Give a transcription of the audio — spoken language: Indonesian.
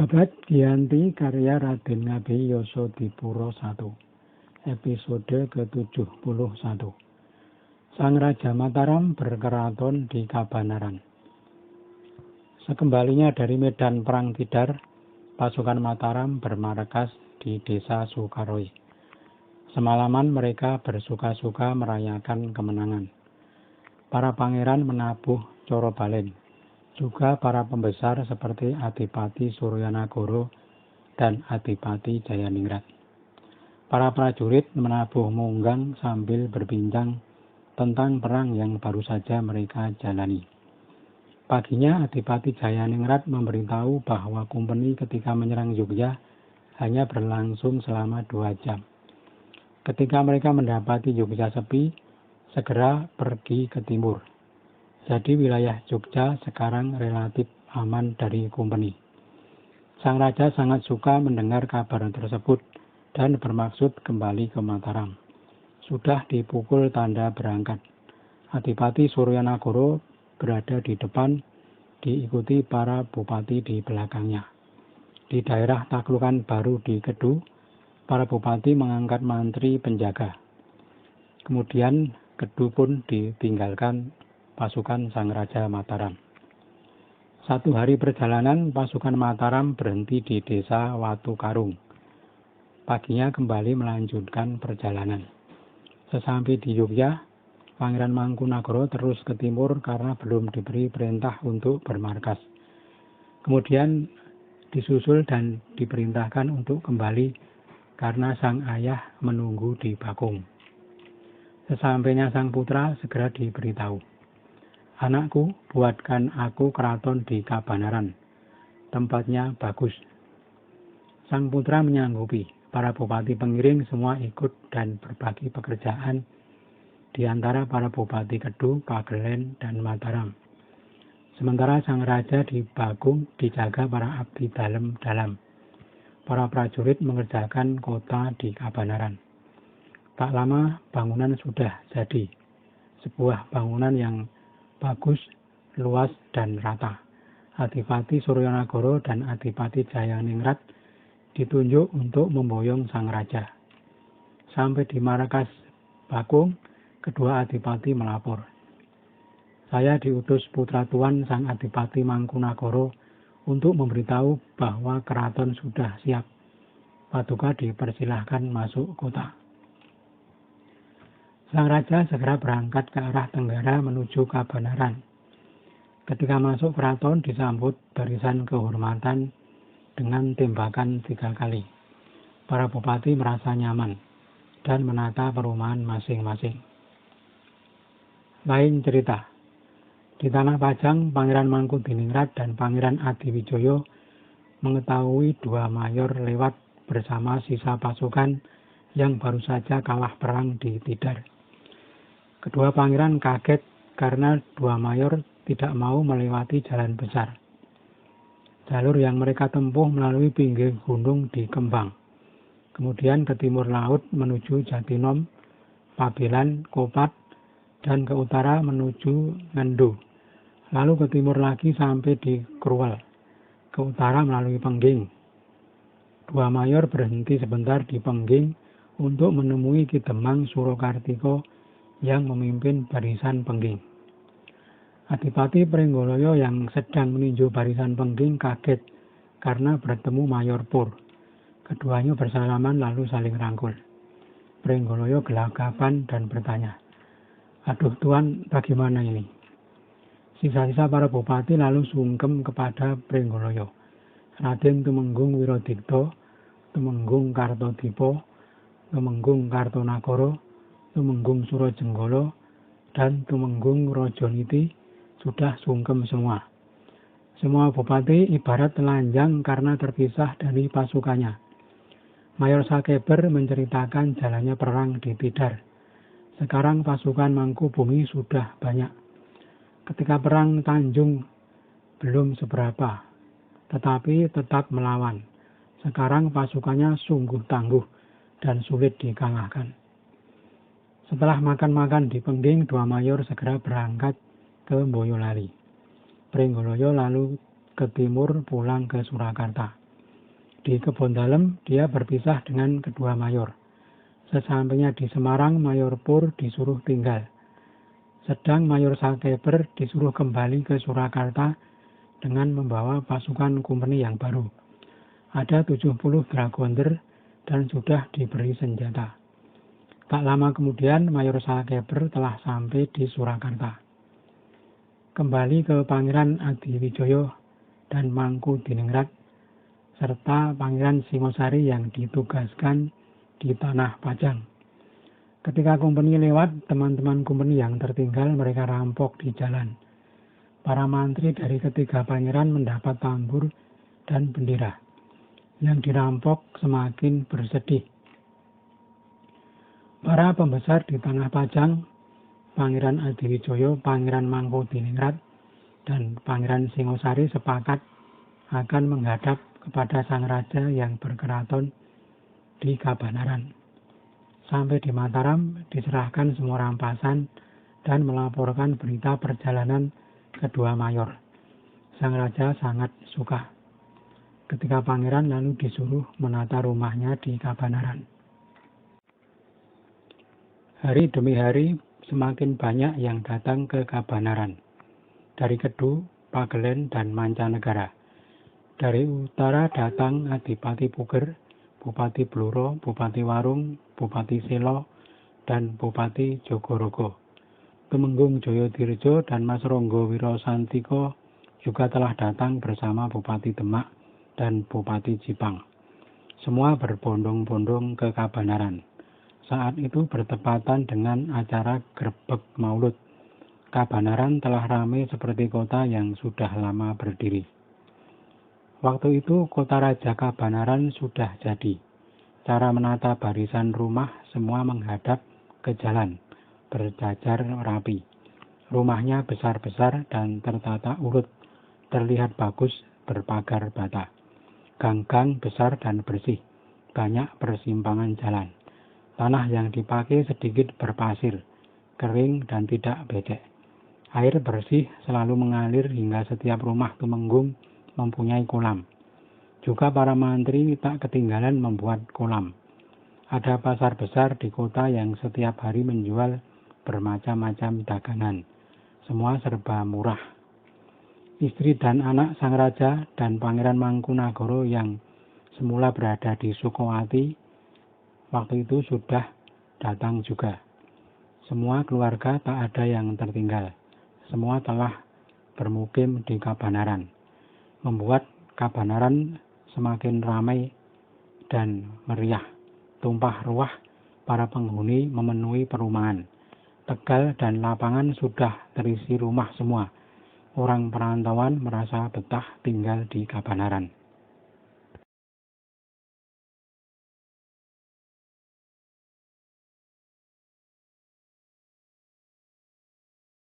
Babad Giyanti karya Raden Ngabei Yasadipura I, episode ke-71. Sang Raja Mataram berkeraton di Kabanaran. Sekembalinya dari medan perang Tidar, pasukan Mataram bermarkas di desa Sukaroi. Semalaman mereka bersuka-suka merayakan kemenangan. Para pangeran menabuh Coro Balen, juga para pembesar seperti Adipati Suryanagara dan Adipati Jayaningrat. Para prajurit menabuh munggang sambil berbincang tentang perang yang baru saja mereka jalani. Paginya Adipati Jayaningrat memberitahu bahwa kompeni ketika menyerang Yogya hanya berlangsung selama 2 jam. Ketika mereka mendapati Yogya sepi, segera pergi ke timur. Jadi wilayah Jogja sekarang relatif aman dari kompeni. Sang Raja sangat suka mendengar kabar tersebut dan bermaksud kembali ke Mataram. Sudah dipukul tanda berangkat. Adipati Suryanagara berada di depan, diikuti para bupati di belakangnya. Di daerah taklukan baru di Kedu, para bupati mengangkat mantri penjaga. Kemudian Kedu pun ditinggalkan pasukan Sang Raja Mataram. 1 hari perjalanan, pasukan Mataram berhenti di desa Watu Karung. Paginya kembali melanjutkan perjalanan. Sesampai di Yogya, Pangeran Mangkunagara terus ke timur karena belum diberi perintah untuk bermarkas. Kemudian disusul dan diperintahkan untuk kembali karena sang ayah menunggu di Bakung. Sesampainya sang putra segera diberitahu, "Anakku, buatkan aku keraton di Kabanaran. Tempatnya bagus." Sang putra menyanggupi. Para bupati pengiring semua ikut dan berbagi pekerjaan di antara para bupati Kedu, Pagelen, dan Mataram. Sementara sang raja di Bakung dijaga para abdi dalam. Para prajurit mengerjakan kota di Kabanaran. Tak lama bangunan sudah jadi. Sebuah bangunan yang bagus, luas, dan rata. Adipati Suryanagara dan Adipati Jayaningrat ditunjuk untuk memboyong sang raja. Sampai di markas Bakung, kedua adipati melapor, "Saya diutus putra tuan sang Adipati Mangkunagara untuk memberitahu bahwa keraton sudah siap. Paduka dipersilahkan masuk kota." Sang raja segera berangkat ke arah tenggara menuju Kabanaran. Ketika masuk keraton disambut barisan kehormatan dengan tembakan 3 kali. Para bupati merasa nyaman dan menata perumahan masing-masing. Lain cerita, di Tanah Pajang, Pangeran Mangkudiningrat dan Pangeran Adiwijoyo mengetahui 2 mayor lewat bersama sisa pasukan yang baru saja kalah perang di Tidar. Kedua pangeran kaget karena 2 mayor tidak mau melewati jalan besar. Jalur yang mereka tempuh melalui pinggir gunung di Kembang, kemudian ke timur laut menuju Jatinom, Pabelan, Kopat, dan ke utara menuju Ngendo, lalu ke timur lagi sampai di Kruwel, ke utara melalui Pengging. 2 mayor berhenti sebentar di Pengging untuk menemui Ki Demang Surakartika yang memimpin barisan Pengging. Adipati Pringgoloyo yang sedang meninjau barisan Pengging kaget karena bertemu Mayor Pur. Keduanya bersalaman lalu saling rangkul. Pringgoloyo gelagapan dan bertanya, "Aduh tuan, bagaimana ini?" Sisa-sisa para bupati lalu sungkem kepada Pringgoloyo. Raden Tumenggung Wiradikta, Tumenggung Kartodipa, Tumenggung Kartonagara, Tumenggung Surajenggala, dan Tumenggung Rajaniti sudah sungkem semua. Semua bupati ibarat telanjang karena terpisah dari pasukannya. Mayor Sakeber menceritakan jalannya perang di Tidar. Sekarang pasukan Mangkubumi sudah banyak. Ketika perang Tanjung belum seberapa, tetapi tetap melawan. Sekarang pasukannya sungguh tangguh dan sulit dikalahkan. Setelah makan-makan di Pengging, 2 mayor segera berangkat ke Boyolali. Pringgoloyo lalu ke timur pulang ke Surakarta. Di Kebon Dalem, dia berpisah dengan kedua mayor. Sesampainya di Semarang, Mayor Pur disuruh tinggal. Sedang Mayor Sakeber disuruh kembali ke Surakarta dengan membawa pasukan kumpeni yang baru. Ada 70 dragonder dan sudah diberi senjata. Tak lama kemudian Mayor Sakeber telah sampai di Surakarta. Kembali ke Pangeran Adiwijoyo dan Mangkudiningrat serta Pangeran Singosari yang ditugaskan di Tanah Pajang. Ketika kumpeni lewat, teman-teman kumpeni yang tertinggal mereka rampok di jalan. Para mantri dari ketiga pangeran mendapat tambur dan bendera. Yang dirampok semakin bersedih. Para pembesar di Tanah Pajang, Pangeran Adiwijoyo, Pangeran Mangkudiningrat, dan Pangeran Singosari sepakat akan menghadap kepada sang raja yang berkeraton di Kabanaran. Sampai di Mataram, diserahkan semua rampasan dan melaporkan berita perjalanan kedua mayor. Sang raja sangat suka. Ketika pangeran lalu disuruh menata rumahnya di Kabanaran. Hari demi hari semakin banyak yang datang ke Kabanaran. Dari Kedu, Pagelen, dan Mancanegara. Dari utara datang Adipati Puger, Bupati Bluro, Bupati Warung, Bupati Selo, dan Bupati Jogorogo. Tumenggung Joyodirjo dan Mas Ronggo Wirosantiko juga telah datang bersama Bupati Demak dan Bupati Jipang. Semua berbondong-bondong ke Kabanaran. Saat itu bertepatan dengan acara Grebeg Maulud. Kabanaran telah ramai seperti kota yang sudah lama berdiri. Waktu itu kota Raja Kabanaran sudah jadi. Cara menata barisan rumah semua menghadap ke jalan, berjajar rapi. Rumahnya besar-besar dan tertata urut, terlihat bagus berpagar bata. Gang-gang besar dan bersih, banyak persimpangan jalan. Tanah yang dipakai sedikit berpasir, kering dan tidak becek. Air bersih selalu mengalir hingga setiap rumah Tumenggung mempunyai kolam. Juga para mantri tak ketinggalan membuat kolam. Ada pasar besar di kota yang setiap hari menjual bermacam-macam dagangan. Semua serba murah. Istri dan anak sang raja dan Pangeran Mangkunagara yang semula berada di Sukowati waktu itu sudah datang juga. Semua keluarga tak ada yang tertinggal. Semua telah bermukim di Kabanaran. Membuat Kabanaran semakin ramai dan meriah. Tumpah ruah para penghuni memenuhi perumahan. Tegal dan lapangan sudah terisi rumah semua. Orang perantauan merasa betah tinggal di Kabanaran.